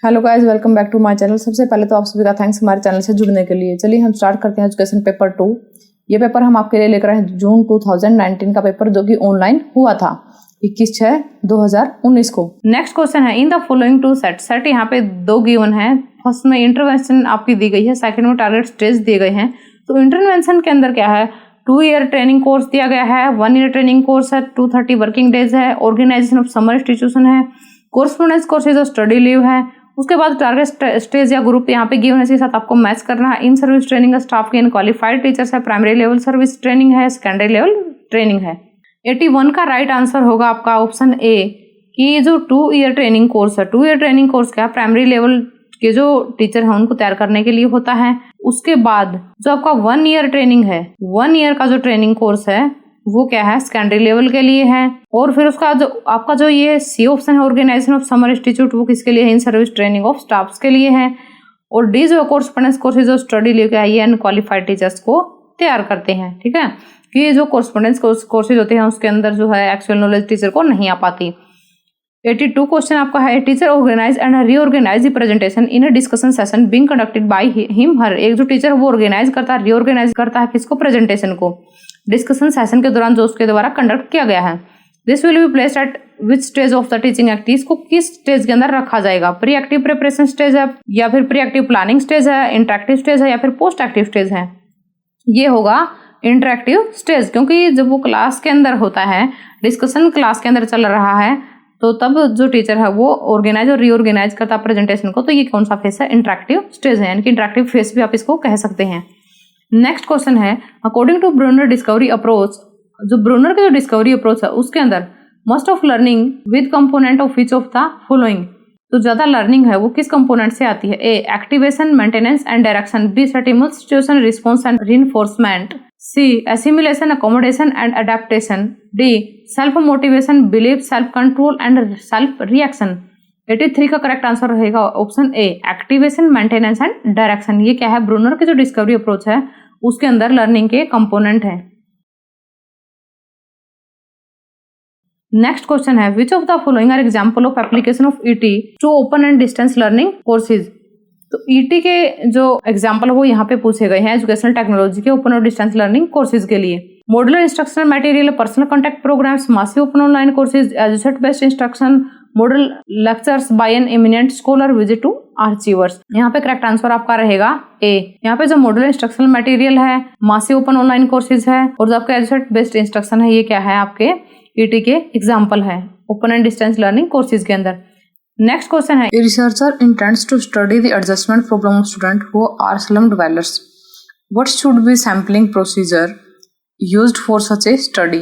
Hello guys, welcome back to my channel. सबसे पहले तो आप सभी का थैंक्स हमारे चैनल से जुड़ने के लिए। चलिए हम स्टार्ट करते हैं एजुकेशन पेपर 2। ये पेपर हम आपके लिए लेकर आए हैं जून 2019 का पेपर, जो कि ऑनलाइन हुआ था 21/6/2019 को। नेक्स्ट क्वेश्चन है, in the following two set यहाँ पे दो गिवन है। फर्स्ट में इंटरवेंशन आपकी दी गई है, सेकंड में टारगेट स्टेज दिए गए हैं। तो इंटरवेंशन के अंदर क्या है, 2 ईयर ट्रेनिंग कोर्स दिया गया है, 1 ईयर ट्रेनिंग कोर्स है, 230 वर्किंग डेज है, ऑर्गेनाइजेशन ऑफ समर इंस्टीट्यूशन है, कोर्सपोंडेंस कोर्सेज और स्टडी लीव है। उसके बाद टारगेट स्टेज या ग्रुप यहाँ पे गिवन है, इसके साथ आपको मैच करना है। इन सर्विस ट्रेनिंग का स्टाफ के इन क्वालिफाइड टीचर्स है, प्राइमरी लेवल सर्विस ट्रेनिंग है, सेकेंडरी लेवल ट्रेनिंग है। 81 का राइट आंसर होगा आपका ऑप्शन ए कि जो 2 ईयर ट्रेनिंग कोर्स है, 2 ईयर ट्रेनिंग कोर्स क्या प्राइमरी लेवल के जो टीचर हैं उनको तैयार करने के लिए होता है। उसके बाद जो आपका 1 ईयर ट्रेनिंग है, 1 ईयर का जो ट्रेनिंग कोर्स है वो क्या है, सेकेंडरी लेवल के लिए है। और फिर उसका जो आपका जो ये सी ऑप्शन है, ऑर्गेनाइजेशन ऑफ समर इंस्टीट्यूट, वो किसके लिए है, in service training of staffs के लिए है। और डी जो कोर्सपोंडेंस कोर्सेज जो स्टडी लीव का है, ये अनक्वालिफाइड टीचर्स को तैयार करते हैं। ठीक है, कि ये जो कोर्सपोंडेंस कोर्सेज होते हैं उसके अंदर जो है एक्चुअल नॉलेज टीचर को नहीं आ पाती। 82 क्वेश्चन आपका है, teacher organise and reorganise the presentation in a discussion session being conducted by him her. एक जो टीचर वो ऑर्गेनाइज करता है, रीऑर्गेनाइज करता है किसको, प्रेजेंटेशन को, डिस्कशन सेशन के दौरान जो उसके द्वारा कंडक्ट किया गया है। This will be placed at which stage of the teaching activities, को किस स्टेज के अंदर रखा जाएगा, प्री एक्टिव प्रिपरेशन स्टेज है या फिर प्री एक्टिव प्लानिंग स्टेज है, इंटरेक्टिव स्टेज है या फिर पोस्ट एक्टिव स्टेज है। ये होगा इंटरेक्टिव स्टेज, क्योंकि जब वो क्लास के अंदर होता है, डिस्कशन क्लास के अंदर चल रहा है, तो तब जो टीचर है वो ऑर्गेनाइज और रीऑर्गेनाइज करता है प्रेजेंटेशन को। तो ये कौन सा फेस है, इंटरेक्टिव स्टेज है, यानी कि इंटरेक्टिव फेस भी आप इसको कह सकते हैं। नेक्स्ट क्वेश्चन है, according to Bruner discovery approach, जो ब्रूनर का जो डिस्कवरी अप्रोच है उसके अंदर must of learning with component of which of the following, तो ज्यादा लर्निंग है वो किस कंपोनेंट से आती है। A activation, maintenance and direction, B stimulus situation response and reinforcement, C assimilation accommodation and adaptation, D self motivation, belief, self control and self reaction. 83 का correct answer रहेगा option A activation, maintenance and direction. ये क्या है, Brunner की जो discovery approach है उसके अंदर लर्निंग के कंपोनेंट है। नेक्स्ट क्वेश्चन है, which of the following are example of application of ET to open and distance learning courses. तो ईटी के जो एग्जांपल वो यहाँ पे पूछे गए हैं एजुकेशनल टेक्नोलॉजी के ओपन और डिस्टेंस लर्निंग कोर्सेज के लिए। Modular instructional material, personal contact programmes, massive open online courses, EduSat based instruction, model lectures by an eminent scholar, visit to archives. यहाँ पे करेक्ट आंसर आपका रहेगा ए। यहाँ पे जो मॉडल इंस्ट्रक्शनल मटेरियल है, मासिव ओपन ऑनलाइन कोर्सेज है और जो आपके एजुसेट बेस्ड इंस्ट्रक्शन है, ये क्या है, आपके ईटी के एग्जाम्पल है open and distance learning courses के अंदर। नेक्स्ट क्वेश्चन है, researcher intends to study the adjustment problem of student who are slum developers, what should be sampling procedure used for such a study.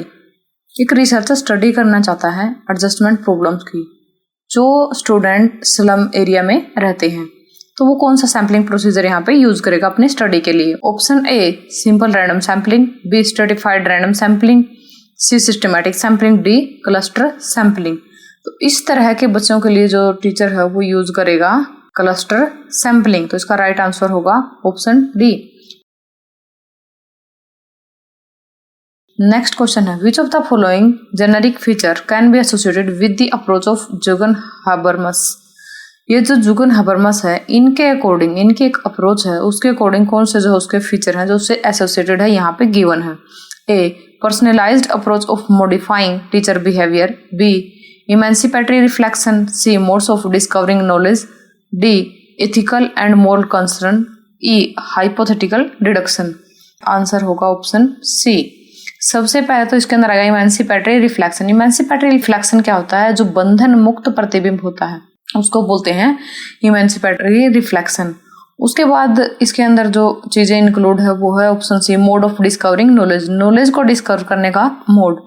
एक researcher study करना चाहता है adjustment problems की जो student slum area में रहते हैं, तो वो कौन सा सैम्पलिंग प्रोसीजर यहाँ पे यूज करेगा अपने स्टडी के लिए। Option A simple random sampling, B stratified random sampling, C systematic sampling, D cluster sampling. तो इस तरह के बच्चों के लिए जो टीचर है वो यूज करेगा क्लस्टर सैम्पलिंग। तो इसका राइट आंसर होगा ऑप्शन डी। नेक्स्ट क्वेश्चन है, which of the following generic feature can be associated with the approach of Jurgen Habermas. ये जो जुगन हाबरमस है, इनके अकॉर्डिंग, इनकी एक अप्रोच है, उसके अकॉर्डिंग कौन से जो उसके फीचर हैं जो उससे एसोसिएटेड है, यहाँ पे गिवन है। A personalised approach of modifying teacher behaviour, B emancipatory reflection, C modes of discovering knowledge, D ethical and moral concern, E hypothetical deduction. Answer होगा ऑप्शन सी। सबसे पहले तो इसके अंदर आएगा इमेंसिपेटरी रिफ्लेक्शन। इमेंसिपेटरी रिफ्लेक्शन क्या होता है, जो बंधन मुक्त प्रतिबिंब होता है उसको बोलते हैं इमेंसिपेटरी रिफ्लेक्शन। उसके बाद इसके अंदर जो चीजें इंक्लूड है वो है option C mode of discovering knowledge, knowledge को डिस्कवर करने का मोड।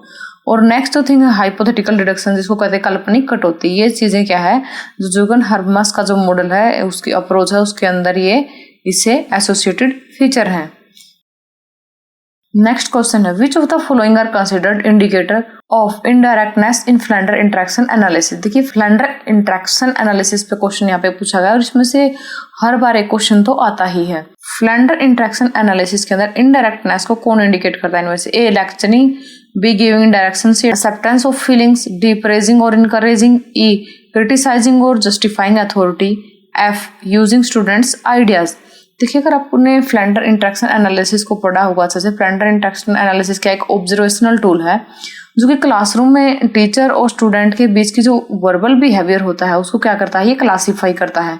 और नेक्स्ट थिंग है हाइपोथेटिकल डिडक्शन, जिसको कहते हैं काल्पनिक कटौती। ये चीजें क्या है, जो जुगन हाबरमस का जो मॉडल है, उसकी अप्रोच है, उसके अंदर ये इससे एसोसिएटेड फीचर है। नेक्स्ट क्वेश्चन है, which of the following are considered indicator of indirectness in Flanders interaction analysis. देखिए फ्लेंडर इंटरेक्शन एनालिसिस पे क्वेश्चन यहाँ पे पूछा गया और इसमें से हर बार एक क्वेश्चन तो आता ही है। फ्लेंडर इंटरेक्शन एनालिसिस के अंदर इनडायरेक्टनेस को कौन इंडिकेट करता है इनमें से। A lecturing, B giving direction, C acceptance of feelings, D praising और इनकरेजिंग, ई क्रिटिसाइजिंग और justifying authority, F using students ideas. देखिए अगर आपने फ्लेंडर इंटरेक्शन एनालिसिस को पढ़ा होगा अच्छे से, फ्लेंडर इंटरेक्शन एनालिसिस क्या एक ऑब्जर्वेशनल टूल है जो कि क्लासरूम में टीचर और स्टूडेंट के बीच की जो वर्बल बिहेवियर होता है उसको क्या करता है, ये क्लासीफाई करता है।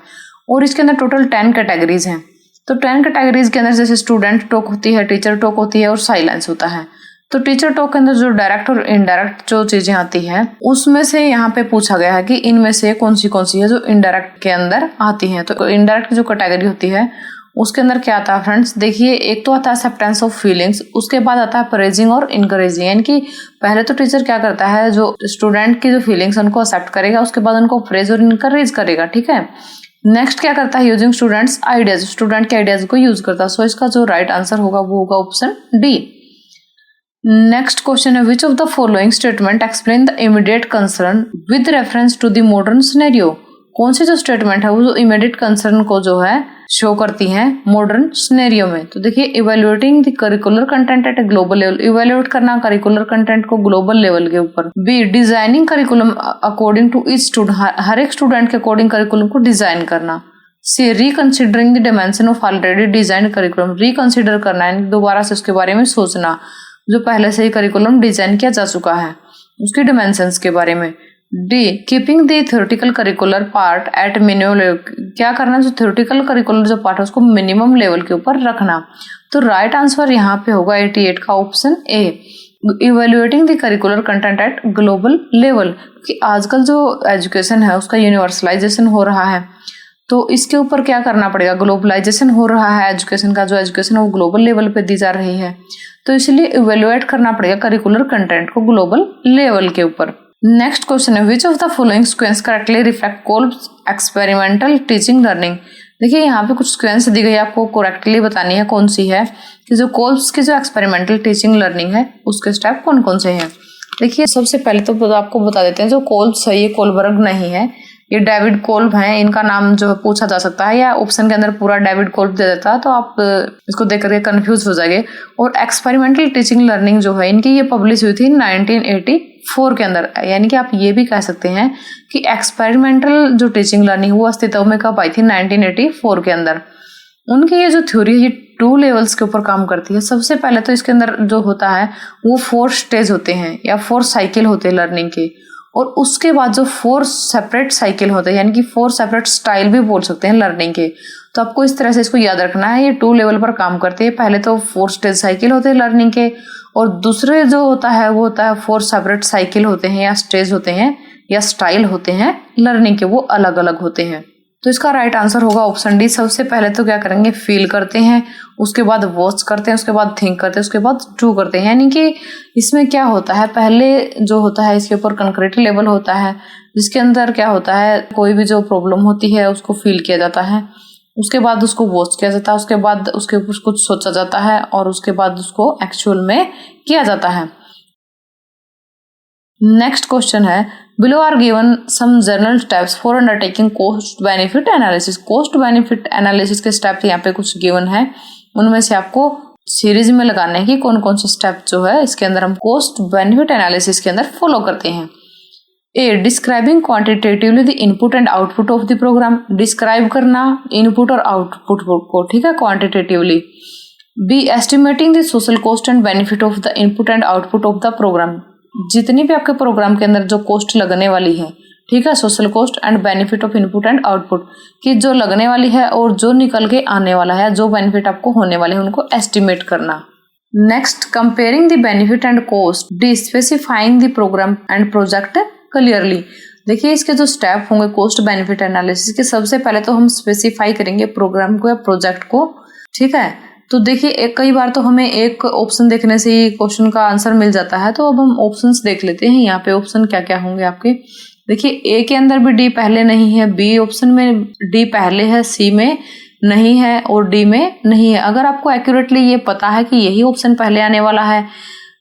और इसके अंदर टोटल 10 कैटेगरीज हैं। तो 10 कैटेगरीज के अंदर जैसे स्टूडेंट टॉक होती है, टीचर टॉक होती है और साइलेंस होता है। तो टीचर टॉक के अंदर जो डायरेक्ट और इनडायरेक्ट जो चीजें आती है उसमें से यहाँ पे पूछा गया है कि इनमें से कौन सी है जो इनडायरेक्ट के अंदर आती है। तो इनडायरेक्ट जो कैटेगरी होती है उसके अंदर क्या आता है फ्रेंड्स, देखिए एक तो आता है एक्सेप्टेंस ऑफ फीलिंग्स, उसके बाद आता है प्रेजिंग और इनकरेजिंग। यानी कि पहले तो टीचर क्या करता है, जो स्टूडेंट की जो फीलिंग्स उनको एक्सेप्ट करेगा, उसके बाद उनको प्रेज और इनकरेज करेगा, ठीक है। नेक्स्ट क्या करता है, यूजिंग स्टूडेंट्स आइडियाज, स्टूडेंट के आइडियाज को यूज करता है। सो इसका जो राइट आंसर होगा वो होगा ऑप्शन डी। नेक्स्ट क्वेश्चन है, which of the following statement explain the immediate concern with reference to the modern scenario. कौन सी जो स्टेटमेंट है वो जो इमीडिएट कंसर्न को जो है शो करती है मॉडर्न सिनेरियो में। तो देखिए evaluating the curricular content at a global level, evaluate करना करिकुलर कंटेंट को ग्लोबल लेवल के ऊपर। B designing curriculum according to each student, हर एक स्टूडेंट के अकॉर्डिंग करिकुलम को डिजाइन करना। C reconsidering the dimension of already design curriculum, reconsider करना है दोबारा से उसके बारे में सोचना जो पहले से ही करिकुलम डिजाइन किया जा चुका है उसके डिमेंशंस के बारे में। D keeping the theoretical curricular part at minimum level, क्या करना, जो थ्योरेटिकल करिकुलर जो पार्ट है उसको मिनिमम लेवल के ऊपर रखना। तो राइट आंसर यहाँ पे होगा 88 का option A, evaluating the curricular content eight global level. कि आजकल जो एजुकेशन है उसका यूनिवर्सलाइजेशन हो रहा है, तो इसके ऊपर क्या करना पड़ेगा, ग्लोबलाइजेशन हो रहा है एजुकेशन का, जो एजुकेशन है वो ग्लोबल लेवल पे दी जा रही है, तो इसलिए इवेल्युएट करना पड़ेगा करिकुलर कंटेंट को ग्लोबल लेवल के ऊपर। नेक्स्ट क्वेश्चन है, which of the following sequence correctly reflect Kolbe's experimental teaching learning. देखिए यहाँ पे कुछ सीक्वेंस दी गई है, आपको करेक्टली बतानी है कौन सी है कि जो कोल्ब्स की जो एक्सपेरिमेंटल टीचिंग लर्निंग है उसके स्टेप कौन कौन से हैं। देखिए सबसे पहले तो आपको बता देते हैं, जो कोल्ब्स है ये कोलबर्ग नहीं है, ये डेविड कोल्ब हैं। इनका नाम जो पूछा जा सकता है या ऑप्शन के अंदर पूरा डेविड कोल्ब दे देता है तो आप इसको देख करके कंफ्यूज हो जाएंगे। और एक्सपेरिमेंटल टीचिंग लर्निंग जो है इनकी ये पब्लिश हुई थी 1984 के अंदर। यानी कि आप ये भी कह सकते हैं कि एक्सपेरिमेंटल जो टीचिंग लर्निंग वो अस्तित्व में कब आई थी, 1984 के अंदर। उनकी ये जो थ्योरी है 2 लेवल्स के ऊपर काम करती है। सबसे पहले तो इसके अंदर जो होता है वो 4 स्टेज होते हैं या 4 साइकिल होते हैं लर्निंग के, और उसके बाद जो 4 सेपरेट साइकिल होते हैं, यानी कि 4 सेपरेट स्टाइल भी बोल सकते हैं लर्निंग के। तो आपको इस तरह से इसको याद रखना है, ये 2 लेवल पर काम करते हैं। पहले तो 4 स्टेज साइकिल होते हैं लर्निंग के, और दूसरे जो होता है वो होता है 4 सेपरेट साइकिल होते हैं या स्टेज होते हैं या स्टाइल होते हैं लर्निंग के, वो अलग अलग होते हैं। तो इसका राइट आंसर होगा ऑप्शन डी। सबसे पहले तो क्या करेंगे, फील करते हैं, उसके बाद वॉच करते हैं, उसके बाद थिंक करते हैं, उसके बाद डू करते हैं। यानी कि इसमें क्या होता है, पहले जो होता है इसके ऊपर कंक्रीट लेवल होता है जिसके अंदर क्या होता है, कोई भी जो प्रॉब्लम होती है उसको फील किया जाता है, उसके बाद उसको वॉच किया जाता है, उसके बाद उसके ऊपर कुछ सोचा जाता है और उसके बाद उसको एक्चुअल में किया जाता है। नेक्स्ट क्वेश्चन है, below are given some general steps for undertaking cost benefit analysis. Cost benefit analysis के स्टेप यहाँ पे कुछ गिवन है, उनमें से आपको सीरीज में लगाने हैं कि कौन कौन से स्टेप जो है इसके अंदर हम कॉस्ट बेनिफिट एनालिसिस के अंदर फॉलो करते हैं। A describing quantitatively the input and output of the programme, describe करना इनपुट और आउटपुट को, ठीक है, quantitatively. B estimating the social cost and benefit of the input and output of the programme, जितनी भी आपके प्रोग्राम के अंदर जो कॉस्ट लगने वाली है, ठीक है, social cost and benefit of input and output की जो लगने वाली है और जो निकल के आने वाला है, जो बेनिफिट आपको होने वाले हैं उनको एस्टिमेट करना। Next comparing the benefit and cost, D specifying the program and project clearly. देखिए इसके जो स्टेप होंगे कॉस्ट बेनिफिट एनालिसिस के, सबसे पहले तो हम स्पेसिफाई करेंगे प्रोग्राम को या प्रोजेक्ट को, ठीक है। तो देखिए कई बार तो हमें एक ऑप्शन देखने से ही क्वेश्चन का आंसर मिल जाता है, तो अब हम ऑप्शंस देख लेते हैं। यहाँ पे ऑप्शन क्या क्या होंगे आपके, देखिए ए के अंदर भी डी पहले नहीं है, बी ऑप्शन में डी पहले है, सी में नहीं है और डी में नहीं है। अगर आपको एक्यूरेटली ये पता है कि यही ऑप्शन पहले आने वाला है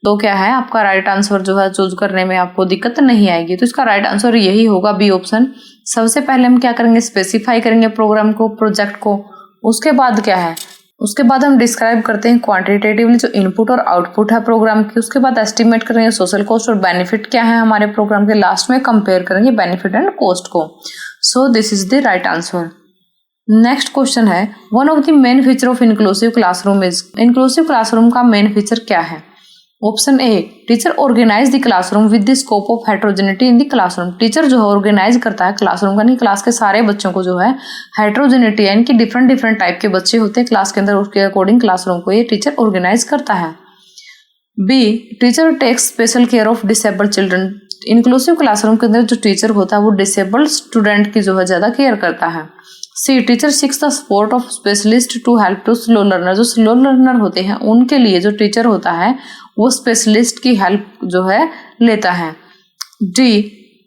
तो क्या है, आपका राइट आंसर जो है चूज करने में आपको दिक्कत नहीं आएगी। तो इसका राइट आंसर यही होगा, बी ऑप्शन। सबसे पहले हम क्या करेंगे, स्पेसिफाई करेंगे प्रोग्राम को, प्रोजेक्ट को। उसके बाद क्या है, उसके बाद हम डिस्क्राइब करते हैं क्वांटिटेटिवली जो इनपुट और आउटपुट है प्रोग्राम की। उसके बाद एस्टिमेट करेंगे सोशल कॉस्ट और बेनिफिट क्या है हमारे प्रोग्राम के। लास्ट में कंपेयर करेंगे बेनिफिट एंड कॉस्ट को। So this is the right answer. Next question है, one of the main feature of inclusive classroom is, inclusive classroom का मेन फीचर क्या है? Option A, teacher organise the classroom with the scope of heterogeneity in the classroom. Teacher जो है organise करता है classroom का, नहीं क्लास के सारे बच्चों को जो है हेट्रोजेनिटी यानी कि डिफरेंट टाइप के बच्चे होते हैं क्लास के अंदर, उसके अकॉर्डिंग क्लासरूम को ये टीचर ऑर्गेनाइज करता है। B, teacher takes special care of disabled children. Inclusive classroom के अंदर जो टीचर होता है वो डिसेबल्ड स्टूडेंट की जो है ज्यादा केयर करता है। C, teacher seeks the support of specialist to help to slow learner. जो स्लो लर्नर होते हैं उनके लिए जो टीचर होता है वो स्पेशलिस्ट की हेल्प जो है लेता है। D,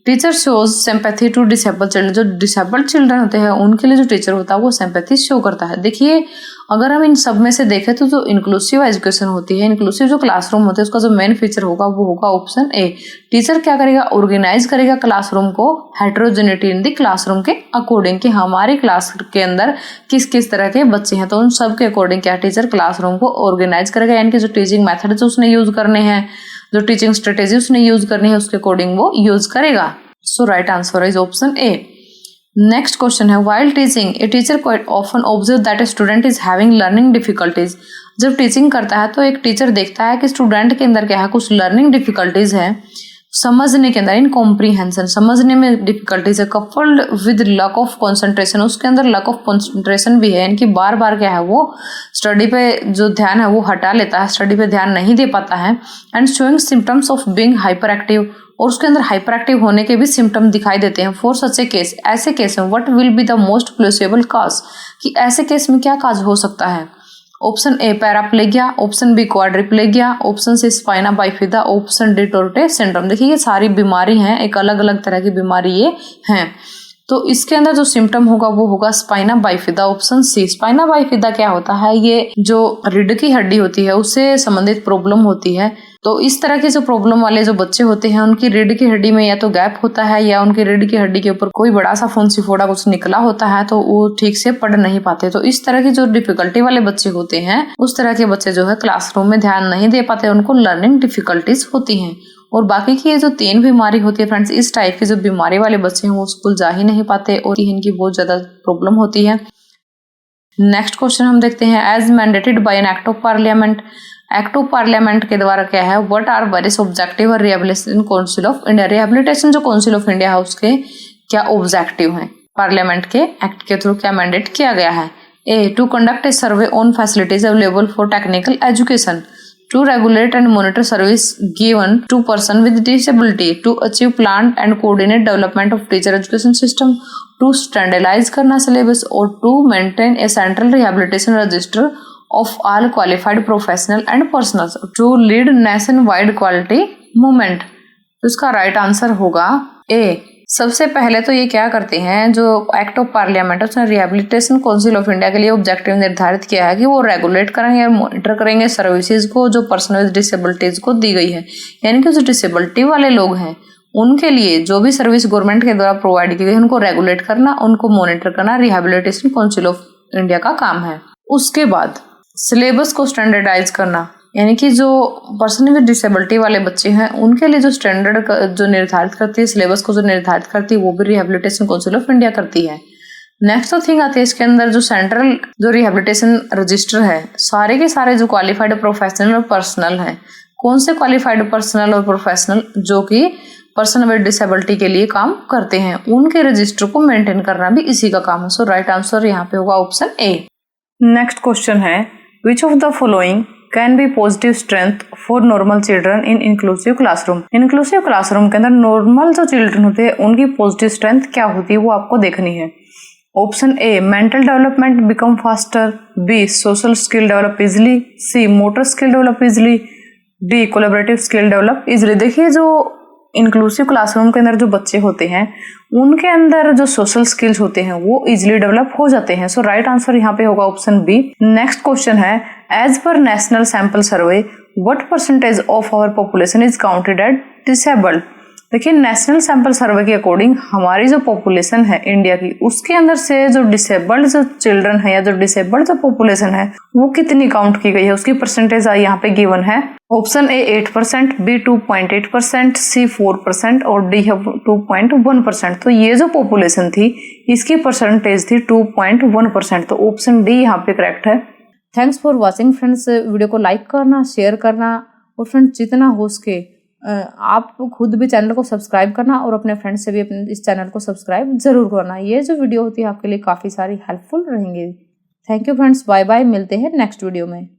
teacher shows sympathy to disabled children. जो डिसेबल्ड चिल्ड्रन होते हैं उनके लिए जो टीचर होता है वो सिंपैथी शो करता है। देखिए अगर हम इन सब में से देखें तो जो इंक्लूसिव एजुकेशन होती है, इंक्लूसिव जो क्लासरूम होते हैं उसका जो मेन फीचर होगा वो होगा ऑप्शन ए। टीचर क्या करेगा? ऑर्गेनाइज करेगा क्लासरूम को हेट्रोजेनिटी इन द क्लासरूम के अकॉर्डिंग, कि हमारी क्लास के अंदर किस किस तरह के बच्चे हैं तो उन सब के अकॉर्डिंग क्या टीचर क्लासरूम को ऑर्गेनाइज करेगा, यानी कि जो टीचिंग मेथड जो उसने यूज करने हैं, जो टीचिंग स्ट्रेटेजी उसने यूज करनी है उसके अकॉर्डिंग वो यूज करेगा। So right answer is option A. Next question है, while teaching a teacher quite often observe that a student is having learning difficulties. जब टीचिंग करता है तो एक टीचर देखता है कि स्टूडेंट के अंदर क्या है, कुछ लर्निंग डिफिकल्टीज है, समझने के अंदर इनकॉम्प्रीहेंशन, समझने में डिफिकल्टीज है, coupled with lack of concentration, उसके अंदर लैक ऑफ कंसंट्रेशन भी है, यानी कि बार बार क्या है वो स्टडी पे जो ध्यान है वो हटा लेता है, स्टडी पे ध्यान नहीं दे पाता है। And showing symptoms of being hyper active, और उसके अंदर हाइपर एक्टिव होने के भी सिम्टम दिखाई देते हैं। फॉर सच ए केस, ऐसे केस में what will be the most plausible cause, कि ऐसे केस में क्या काज हो सकता है? Option A paraplegia, option B quadriplegia, option C spina bifida, option D Tourette syndrome. देखिए ये सारी बीमारी हैं, एक अलग अलग तरह की बीमारी ये हैं। तो इसके अंदर जो सिम्टम होगा वो होगा spina bifida, option C. Spina बाइफिदा क्या होता है? ये जो रीढ़ की हड्डी होती है उससे संबंधित प्रॉब्लम होती है। तो इस तरह के जो प्रॉब्लम वाले जो बच्चे होते हैं उनकी रीढ़ की हड्डी में या तो गैप होता है या उनकी रीढ़ की हड्डी के ऊपर कोई बड़ा सा फुंसी-फोड़ा कुछ निकला होता है, तो वो ठीक से पढ़ नहीं पाते। तो इस तरह की जो डिफिकल्टी वाले बच्चे होते हैं उस तरह के बच्चे जो है क्लासरूम में ध्यान नहीं दे पाते, उनको लर्निंग डिफिकल्टीज होती हैं। और बाकी की ये जो 3 बीमारी होती है फ्रेंड्स, इस टाइप की जो बीमारी वाले बच्चे हैं वो स्कूल जा ही नहीं पाते और इनकी बहुत ज्यादा प्रॉब्लम होती है। नेक्स्ट क्वेश्चन हम देखते हैं, as mandated by an act of parliament. Act of parliament के द्वारा क्या है, व्हाट आर वेरियस ऑब्जेक्टिव और rehabilitation council of India. Rehabilitation जो काउंसिल ऑफ इंडिया है उसके क्या ऑब्जेक्टिव हैं, पार्लियामेंट के एक्ट के थ्रू क्या मैंडेट किया गया है? A, to conduct a survey on facilities available for technical education, to regulate and monitor service given to person with disability, to achieve planned and coordinate development of teacher education system, to standardize करना syllabus और to maintain a central rehabilitation register of all qualified professional and personnel, to lead nationwide quality movement। तो इसका right answer होगा ए। सबसे पहले तो ये क्या करते हैं, जो एक्ट ऑफ पार्लियामेंट उसने रिहेबिलिटेशन काउंसिल ऑफ इंडिया के लिए ऑब्जेक्टिव निर्धारित किया है कि वो रेगुलेट करेंगे और मॉनिटर करेंगे सर्विसेज को जो पर्सन विद डिसेबिलिटीज को दी गई है, यानी कि जो डिसेबिलिटी वाले लोग हैं उनके लिए जो भी सर्विस गवर्नमेंट के द्वारा प्रोवाइड की गई है उनको रेगुलेट करना, उनको मॉनिटर करना रिहेबिलिटेशन काउंसिल ऑफ इंडिया का काम है। उसके बाद सिलेबस को स्टैंडर्डाइज करना, यानी कि जो पर्सन विद डिसेबिलिटी वाले बच्चे हैं उनके लिए जो स्टैंडर्ड जो निर्धारित करती है, सिलेबस को जो निर्धारित करती है वो भी रिहेबिलिटेशन काउंसिल ऑफ इंडिया करती है। नेक्स्ट थिंग आती है इसके अंदर जो सेंट्रल जो रिहेबिलिटेशन रजिस्टर है, सारे के सारे जो क्वालिफाइड प्रोफेशनल और पर्सनल हैं, कौन से क्वालिफाइड पर्सनल और प्रोफेशनल जो कि पर्सन विद डिसेबिलिटी के लिए काम करते हैं, उनके रजिस्टर को मेंटेन करना भी इसी का काम है। सो राइट आंसर यहाँ पे होगा ऑप्शन ए। नेक्स्ट क्वेश्चन है, which of the following can be positive strength for normal children in inclusive classroom. Inclusive classroom के अंदर नॉर्मल जो चिल्ड्रन होते हैं उनकी पॉजिटिव स्ट्रेंथ क्या होती है वो आपको देखनी है। Option A, mental development become faster, B, social skill develop easily, C, motor skill develop easily, D, collaborative skill develop easily. देखिए जो इंक्लूसिव क्लासरूम के अंदर जो बच्चे होते हैं उनके अंदर जो सोशल स्किल्स होते हैं वो इजिली डेवलप हो जाते हैं। सो राइट आंसर यहाँ पे होगा ऑप्शन बी। नेक्स्ट क्वेश्चन है, as per national sample survey what percentage of our population is counted as disabled. देखिए, नेशनल सैंपल सर्वे के अकॉर्डिंग हमारी जो पॉपुलेशन है इंडिया की, उसके अंदर से जो डिसेबल्ड जो चिल्ड्रन है या जो डिसेबल्ड जो पॉपुलेशन है वो कितनी काउंट की गई है, उसकी परसेंटेज यहाँ पे गिवन है। ऑप्शन ए 8%, बी 2.8%, सी 4% और डी है 2.1%। तो ये जो पॉपुलेशन थी इसकी परसेंटेज थी 2.1%। तो ऑप्शन डी यहाँ पे करेक्ट है। Thanks for watching friends. Video को लाइक करना, शेयर करना और फ्रेंड्स जितना हो सके आप खुद भी चैनल को सब्सक्राइब करना और अपने फ्रेंड्स से भी अपने इस चैनल को सब्सक्राइब जरूर करना। ये जो वीडियो होती है आपके लिए काफ़ी सारी हेल्पफुल रहेंगी। Thank you friends, bye bye, मिलते हैं नेक्स्ट वीडियो में।